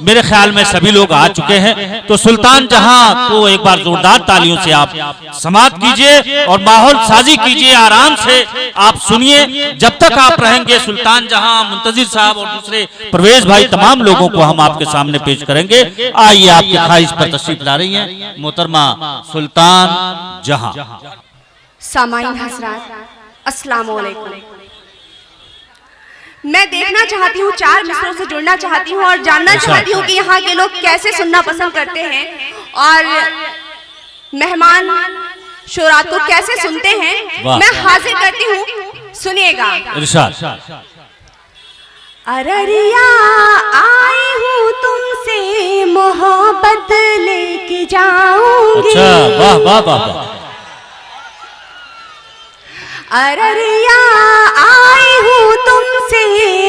मेरे ख्याल में सभी लोग आ चुके हैं, तो सुल्तान जहां को एक बार जोरदार तालियों से आप समाप्त कीजिए और माहौल साजी कीजिए, आराम से आप सुनिए। जब तक आप रहेंगे सुल्तान जहां, मुंतजिर साहब और दूसरे परवेज भाई, तमाम लोगों को हम आपके सामने पेश करेंगे। आइए आपकी ख्वाहिश पर तशरीफ ला रही हैं मोहतरमा सुल्तान जहां। सामाईन हज़रात, अस्सलाम वालेकुम। मैं देखना चाहती हूँ, चार मिसरों से जुड़ना चाहती हूँ और जानना चाहती हूँ कि यहाँ के लोग कैसे सुनना पसंद करते हैं और मेहमान शोरात को कैसे सुनते हैं। मैं हाजिर करती हूँ, सुनिएगा। अररिया आई हूँ तुमसे मोहब्बत लेके जाऊंगी। वाह वाह वाह। अररिया आई हूँ तुमसे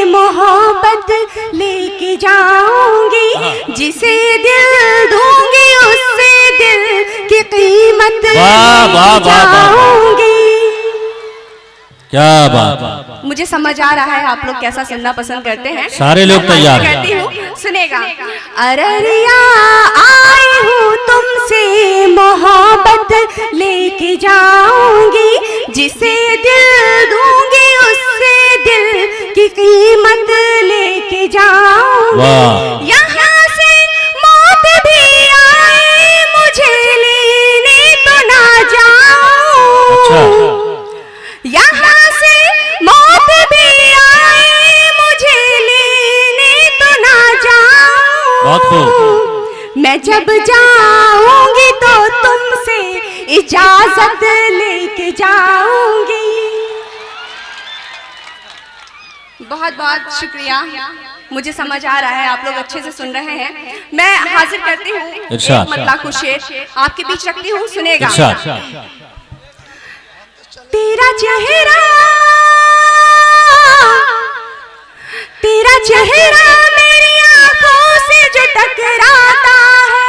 मोहब्बत लेके जाऊंगी, जिसे दिल दूंगी उससे दिल की कीमत जाऊंगी। क्या बात। मुझे समझ आ रहा है आप लोग कैसा सुनना पसंद करते हैं। सारे लोग तैयार करती हूँ, सुनेगा। अररिया आई हूँ तुमसे मोहब्बत लेके जाऊंगी, जिसे दिल दूंगी उससे दिल की कीमत लेके जाऊंगी। यहाँ से मौत भी आए मुझे लेने तो ना जाऊं। यहाँ से मौत भी आए मुझे लेने तो ना जाऊं। मैं जब जाऊंगी तो तुमसे इजाजत लेके जाऊंगी। बहुत बहुत शुक्रिया, मुझे समझ आ रहा है आप लोग अच्छे से सुन रहे हैं। मैं हाजिर करती हूँ एक मतला को शेर आपके बीच रखती हूँ, सुनेगा। तेरा चेहरा मेरी आंखों से जो टकराता है,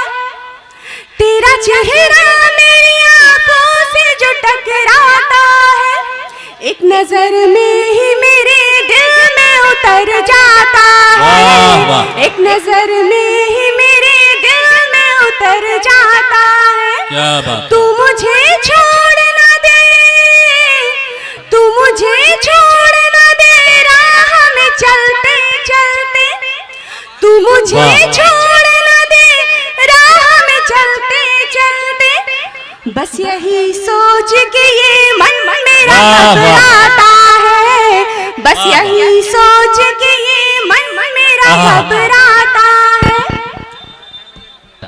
तेरा चेहरा मेरी आंखों से जो टकराता है, एक नजर में ही मेरे दिल में उतर जाता है, एक नजर में ही मेरे दिल में उतर जाता है। तू मुझे छोड़ ना दे, तू मुझे छोड़ ना दे राह में चलते चलते, तू मुझे छोड़ ना दे राह में चलते चलते, बस यही सोच के ये मन मेरा घबराता है, बस यही सोच के ये मन मेरा घबराता है।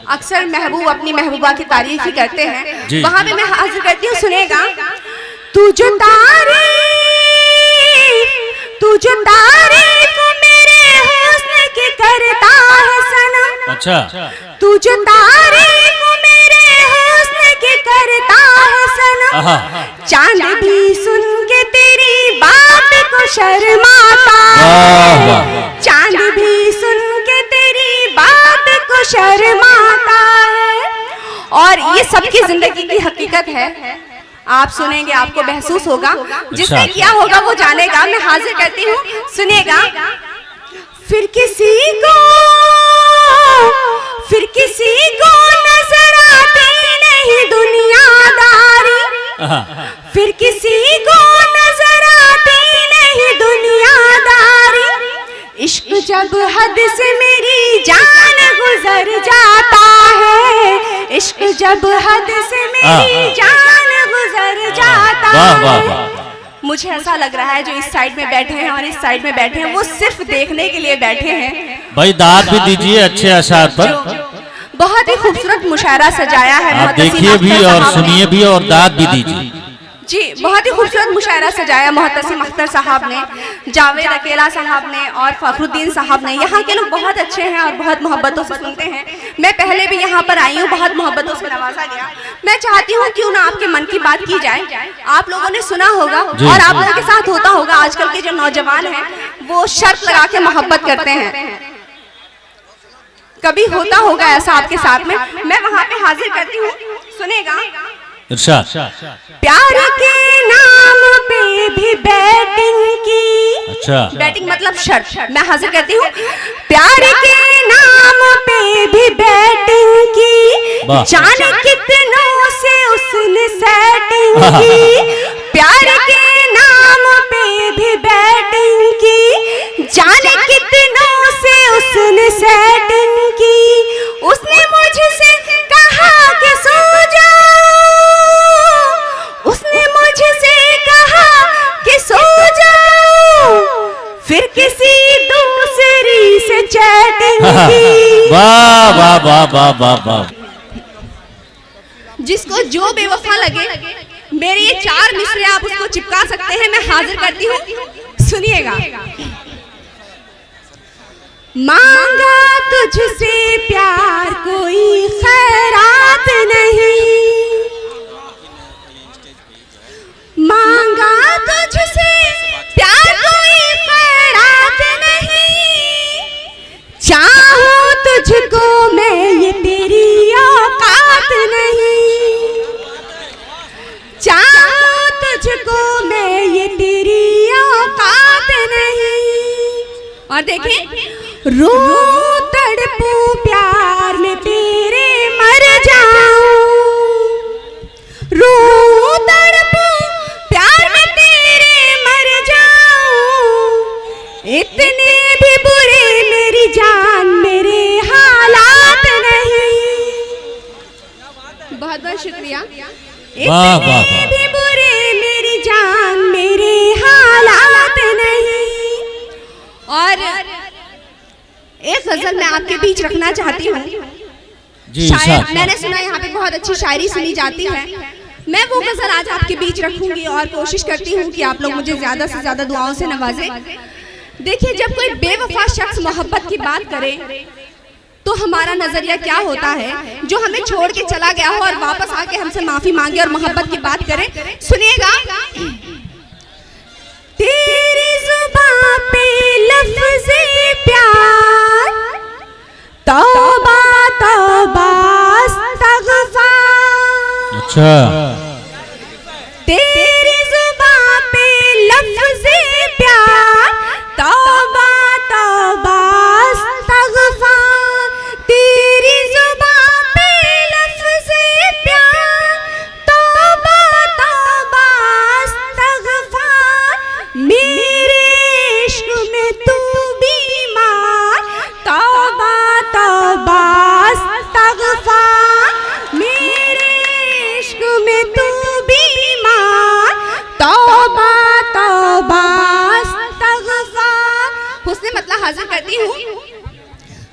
अक्सर महबूब अपनी महबूबा की तारीफ ही करते हैं, वहां पे मैं हाजिर करती हूँ, सुनेगा। तू जो तारीफ मेरे हुस्न की करता है सनम, तू जो तारीफ मेरे हुस्न की करता है सनम, चांद भी सुन के तेरी बात को शर्माता है, चांद भी सुन के तेरी बात को शर्माता है। और ये सबकी जिंदगी की हकीकत है, आप सुनेंगे आपको महसूस होगा, जिसने किया होगा वो जानेगा। मैं हाजिर करती हूँ, सुनेगा। फिर किसी को नजर आती नहीं दुनियादारी, फिर किसी को नजर आती नहीं दुनियादारी, इश्क जब हद से मेरी जान गुजर जाता है, इश्क जब हद से मेरी जान गुजर जाता है। मुझे ऐसा लग रहा है जो इस साइड में बैठे हैं और इस साइड में बैठे हैं वो सिर्फ देखने के लिए बैठे हैं। भाई दाद भी दीजिए अच्छे अशार पर। बहुत ही खूबसूरत मुशायरा सजाया है, आप देखिए भी और सुनिए भी और दाद भी दीजिए। जी, बहुत ही खूबसूरत मुशायरा सजाया मोहतसिम अख्तर साहब ने, जावेद अकेला साहब ने और फखरुद्दीन साहब ने। यहाँ के लोग बहुत अच्छे हैं और बहुत मोहब्बतों से सुनते हैं। मैं पहले भी यहाँ पर आई हूँ, बहुत मोहब्बतों से नवाजा गया। मैं चाहती हूँ क्यों ना आपके मन की बात की जाए। आप लोगों ने सुना होगा और आप लोगों के साथ होता होगा, आजकल के जो नौजवान हैं वो शर्त लगा के मोहब्बत करते हैं। कभी होता होगा ऐसा आपके साथ में। मैं वहाँ पे हाजिर करती हूँ, सुनेगा। प्यार के नाम पे भी बैटिंग की, बैटिंग मतलब शर्त। मैं हाजिर करती हूँ। प्यार के नाम वाह। जाने कितनों से उसने सेटिंग की, प्यार के नाम पे भी बैटिंग की। जाने कितनों से उसने सेटिंग की, उसने मुझसे कहा कि सो जाओ, उसने मुझसे कहा कि सो जाओ, फिर किसी दूसरी से चैटिंग की। वाह वाह वाह वाह वाह वाह। जिसको जो बेवफा लगे, मेरे ये 4 मिसरे आप उसको चिपका सकते हैं, मैं हाजिर करती हूँ, सुनिएगा। मांगा तुझसे प्यार कोई खैरात नहीं, मांगा तुझसे प्यार कोई खैरात नहीं, चाहूं तुझको मैं ये तेरी औकात नहीं, चाहूं तुझको मैं ये तेरी औकात नहीं। और देखें, रो तड़पू प्यार में तेरे मर जाऊं, रो तड़पू प्यार में तेरे मर जाऊं, इतने भी बुरे मेरी जान मेरे हालात नहीं। बहुत बहुत शुक्रिया। वाह, वाह, इतने वाह। भी बुरे मेरी जान मेरे हालात नहीं। और एक गजल मैं आपके बीच रखना चाहती हूँ। जी शायद मैंने सुना यहाँ पे बहुत अच्छी शायरी सुनी जाती है, मैं वो गजल आज आपके बीच रखूंगी और कोशिश करती हूँ कि आप लोग मुझे ज्यादा से ज्यादा दुआओं से नवाजें। देखिए, जब कोई बेवफा शख्स मोहब्बत की बात करे तो हमारा नजरिया क्या होता है, जो हमें छोड़ के चला गया हो और वापस आके हमसे माफी मांगे और मोहब्बत की बात करे। सुनिएगा, तेरी जुबां पे लफ्ज़े प्यार, तौबा तौबा अस्तग़फ़ार। अच्छा, तेरी जुबां पे लफ्ज़े प्यार, तौबा तौबा अस्तग़फ़ार। तेरी जुबां पे लफ्ज़े प्यार, तौबा तौबा अस्तग़फ़ार। मेरे इश्क में तू बीमार, तौबा तौबा अस्तग़फ़ार। मेरे इश्क में तू बीमार, तौबा तौबा अस्तग़फ़ार। हुस्न मतलब हाजिर करती हूँ,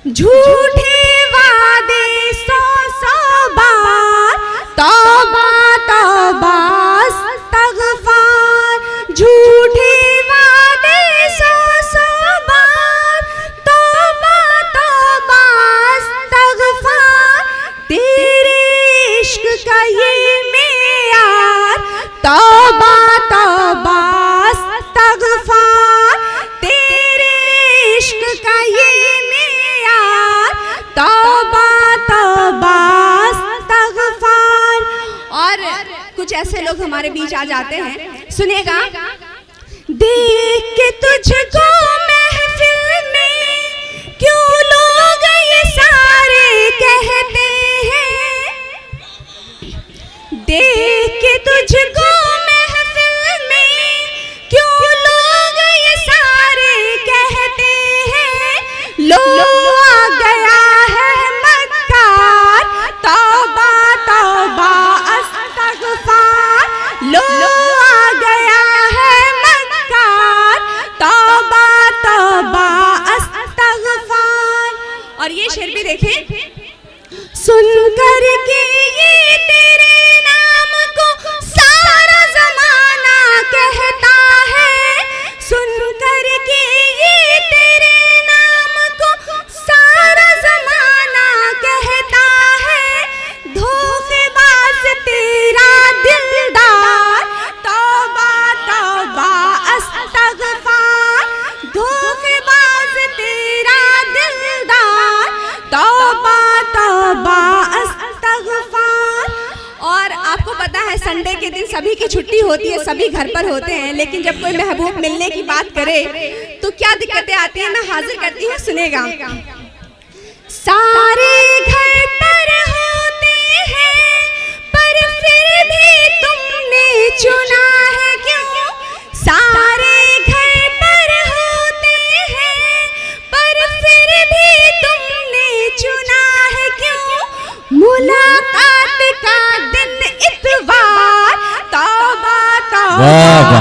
झूठे वादे 100 बार, तौबा तौबा अस्तग़फ़ार। झूठे वादे 100 बार, तौबा तौबा अस्तग़फ़ार। तेरे इश्क का ये मेयार, तौबा तौबा अस्तग़फ़ार। तेरे इश्क का ये मेयार, तौबा तौबा अस्तग़फ़ार। और कुछ ऐसे लोग हमारे बीच आ जाते हैं, सुनिएगा। देख के तुझको महफिल में क्यों लोग ये सारे कहते हैं, देख के तुझको महफिल में क्यों लोग ये सारे कहते हैं। लो आ गया है मक्कार, तौबा तौबा अस्तग़फ़ार। लो आ गया है मक्कार, तौबा तौबा अस्तग़फ़ार। और ये शेर भी देखें, सुन कर के ये तेरे नाम को सारा ज़माना कहता है, सुन कर के ये तेरे नाम को सारा ज़माना कहता है। धोखेबाज तेरा दिलदार, तौबा तौबा अस्तग़फ़ार। धोखेबाज तेरा दिलदार, तौबा तौबा अस्तग़फ़ार। और आपको पता है, संडे के दिन सभी की छुट्टी होती है, सभी घर पर होते हैं, लेकिन जब कोई महबूब मिलने की बात करे तो क्या दिक्कतें आती हैं, मैं हाजिर करती हूँ, सुनेगा। सारे घर पर होते चुना है क्यों? सारे घर पर होते हैं, पर फिर भी तुमने चुना है क्यों? मुलाकात का दिन इतवार, तौबा तौबा